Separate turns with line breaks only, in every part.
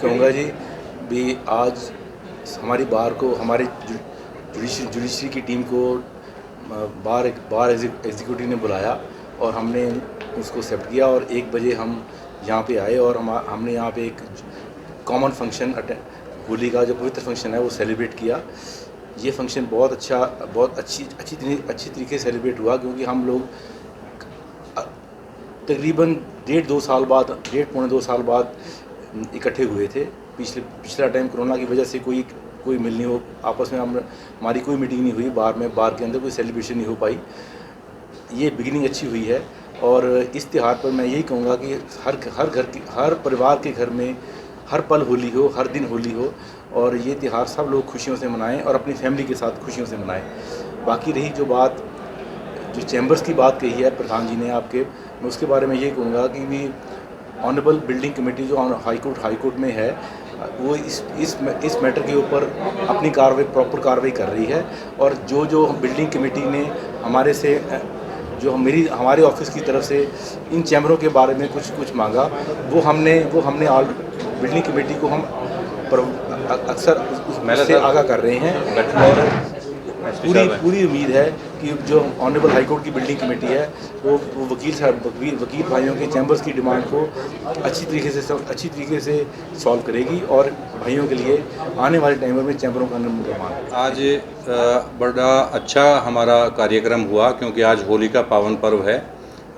कहूँगा जी भी आज हमारी बार को हमारे जुडिशरी की टीम को बार एग्जीक्यूटिव ने बुलाया और हमने उसको एक्सेप्ट किया और 1 बजे हम यहाँ पे आए और हमने यहाँ पे एक कॉमन फंक्शन होली का जो पवित्र फंक्शन है वो सेलिब्रेट किया। ये फंक्शन बहुत अच्छी तरीके से सेलिब्रेट हुआ क्योंकि हम लोग तकरीबन 1.5 पौने 2 साल बाद इकट्ठे हुए थे। पिछला टाइम कोरोना की वजह से कोई मिल नहीं हो, आपस में हमारी कोई मीटिंग नहीं हुई, बार के अंदर कोई सेलिब्रेशन नहीं हो पाई। ये बिगिनिंग अच्छी हुई है और इस त्यौहार पर मैं यही कहूँगा कि हर परिवार के घर में हर पल होली हो, हर दिन होली हो और ये त्यौहार सब लोग खुशियों से मनाएं और अपनी फैमिली के साथ खुशियों से मनाएं। बाकी रही जो चैम्बर्स की बात कही है प्रधान जी ने आपके, मैं उसके बारे में ये कहूँगा कि भी ऑनरेबल बिल्डिंग कमेटी जो हाई कोर्ट में है वो इस मैटर के ऊपर अपनी प्रॉपर कार्रवाई कर रही है और जो बिल्डिंग कमेटी ने हमारे ऑफिस की तरफ से इन चैम्बरों के बारे में कुछ मांगा वो हमने बिल्डिंग कमेटी को हम अक्सर उससे आगाह कर रहे हैं और पूरी उम्मीद है कि जो ऑनरेबल हाई कोर्ट की बिल्डिंग कमेटी है वो वकील भाइयों के चैम्बर्स की डिमांड को अच्छी तरीके से सॉल्व करेगी और भाइयों के लिए आने वाले टाइम में चैम्बरों का निर्माण।
आज बड़ा अच्छा हमारा कार्यक्रम हुआ क्योंकि आज होली का पावन पर्व है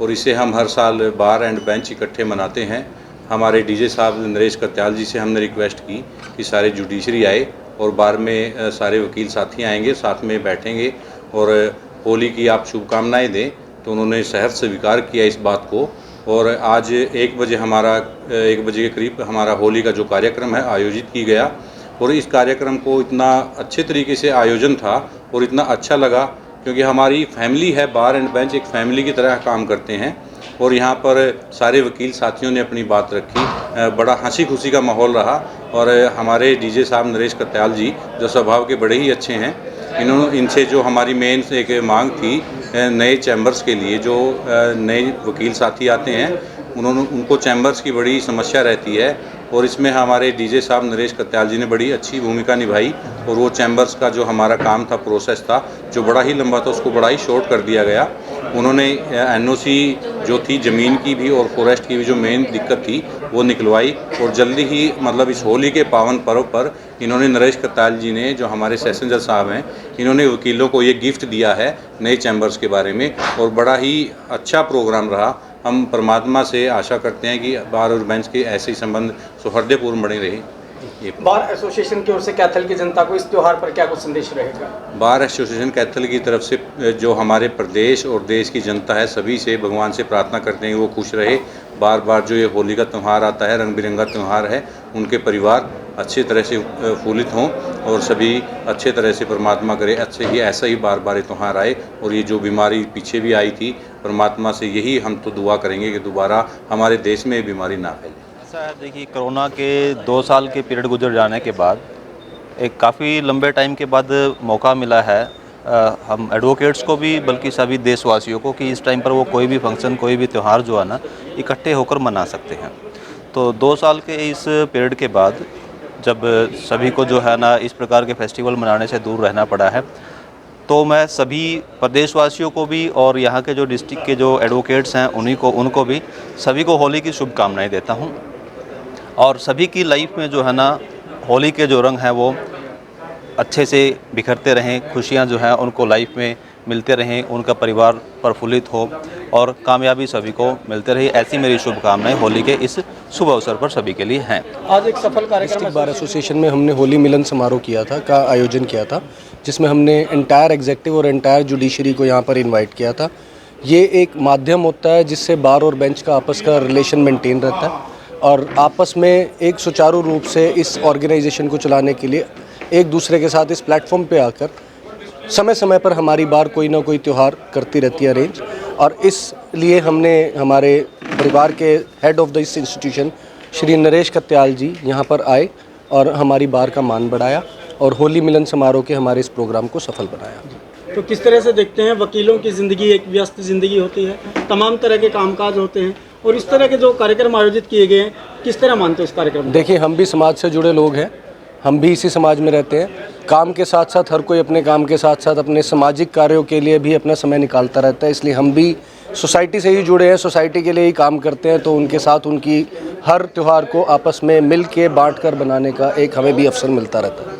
और इसे हम हर साल बार एंड बेंच इकट्ठे मनाते हैं। हमारे डीजे साहब नरेश कत्याल जी से हमने रिक्वेस्ट की कि सारे जुडिशरी आए और बार में सारे वकील साथी आएंगे, साथ में बैठेंगे और होली की आप शुभकामनाएं दें, तो उन्होंने सहर्ष स्वीकार किया इस बात को। और आज 1 बजे के करीब हमारा होली का जो कार्यक्रम है आयोजित की गया और इस कार्यक्रम को इतना अच्छे तरीके से आयोजन था और इतना अच्छा लगा क्योंकि हमारी फैमिली है, बार एंड बेंच एक फैमिली की तरह काम करते हैं और यहाँ पर सारे वकील साथियों ने अपनी बात रखी। बड़ा हंसी खुशी का माहौल रहा और हमारे डीजे साहब नरेश कत्याल जी जो स्वभाव के बड़े ही अच्छे हैं, इनसे जो हमारी मेन एक मांग थी नए चैम्बर्स के लिए, जो नए वकील साथी आते हैं उनको चैम्बर्स की बड़ी समस्या रहती है और इसमें हमारे डीजे साहब नरेश कत्याल जी ने बड़ी अच्छी भूमिका निभाई और वो चैम्बर्स का जो हमारा काम था, प्रोसेस था जो बड़ा ही लंबा था, उसको बड़ा ही शॉर्ट कर दिया गया। उन्होंने एनओसी जो थी ज़मीन की भी और फॉरेस्ट की भी जो मेन दिक्कत थी वो निकलवाई और जल्दी ही मतलब इस होली के पावन पर्व पर इन्होंने नरेश कत्याल जी ने जो हमारे सेशन जज साहब हैं, इन्होंने वकीलों को ये गिफ्ट दिया है नए चैम्बर्स के बारे में और बड़ा ही अच्छा प्रोग्राम रहा। हम परमात्मा से आशा करते हैं कि बार और बेंच के ऐसे ही संबंध सौहार्दपूर्ण बने रहे।
बार एसोसिएशन की ओर से कैथल की जनता को इस त्यौहार पर क्या कुछ संदेश रहेगा?
बार एसोसिएशन कैथल की तरफ से जो हमारे प्रदेश और देश की जनता है सभी से भगवान से प्रार्थना करते हैं कि वो खुश रहे। बार ये होली का त्यौहार आता है, रंग बिरंगा त्यौहार है, उनके परिवार अच्छी तरह से फूलित हों और सभी अच्छे तरह से परमात्मा करे ऐसा ही बार ये त्यौहार आए और ये जो बीमारी पीछे भी आई थी, परमात्मा से यही हम तो दुआ करेंगे कि दोबारा हमारे देश में बीमारी ना फैले।
ऐसा है, देखिए कोरोना के 2 साल के पीरियड गुजर जाने के बाद एक काफ़ी लंबे टाइम के बाद मौका मिला है हम एडवोकेट्स को भी बल्कि सभी देशवासियों को कि इस टाइम पर वो कोई भी फंक्शन, कोई भी त्यौहार जो है ना इकट्ठे होकर मना सकते हैं। तो 2 साल के इस पीरियड के बाद जब सभी को जो है ना इस प्रकार के फेस्टिवल मनाने से दूर रहना पड़ा है, तो मैं सभी प्रदेशवासियों को भी और यहाँ के जो डिस्ट्रिक्ट के जो एडवोकेट्स हैं उनको भी सभी को होली की शुभकामनाएं देता हूँ और सभी की लाइफ में जो है ना होली के जो रंग हैं वो अच्छे से बिखरते रहें, खुशियाँ जो हैं उनको लाइफ में मिलते रहें, उनका परिवार प्रफुल्लित हो और कामयाबी सभी को मिलते रहे, ऐसी मेरी शुभकामनाएं होली के इस शुभ अवसर पर सभी के लिए हैं।
आज एक सफल कार्यक्रम
डिस्ट्रिक्ट बार एसोसिएशन में हमने होली मिलन समारोह का आयोजन किया था, जिसमें हमने एंटायर एग्जेक्टिव और एंटायर जुडिशरी को यहाँ पर इनवाइट किया था। ये एक माध्यम होता है जिससे बार और बेंच का आपस का रिलेशन मेंटेन रहता है और आपस में एक सुचारू रूप से इस ऑर्गेनाइजेशन को चलाने के लिए एक दूसरे के साथ इस प्लेटफॉर्म पे आकर समय समय पर हमारी बार कोई ना कोई त्यौहार करती रहती है अरेंज, और इसलिए हमने हमारे परिवार के head of this institution Shri Naresh Katyal ji यहाँ पर आए और हमारी बार का मान बढ़ाया और होली मिलन समारोह के हमारे इस प्रोग्राम को सफल बनाया।
तो किस तरह से देखते हैं, वकीलों की ज़िंदगी एक व्यस्त ज़िंदगी होती है, तमाम तरह के कामकाज होते हैं और इस तरह के जो कार्यक्रम आयोजित किए गए हैं, किस तरह मानते हो इस कार्यक्रम को?
देखिए, हम भी समाज से जुड़े लोग हैं, हम भी इसी समाज में रहते हैं। काम के साथ साथ हर कोई अपने काम के साथ साथ अपने सामाजिक कार्यों के लिए भी अपना समय निकालता रहता है, इसलिए हम भी सोसाइटी से ही जुड़े हैं, सोसाइटी के लिए ही काम करते हैं। तो उनके साथ उनकी हर त्यौहार को आपस में मिल के बाँट कर बनाने का एक हमें भी अवसर मिलता रहता है।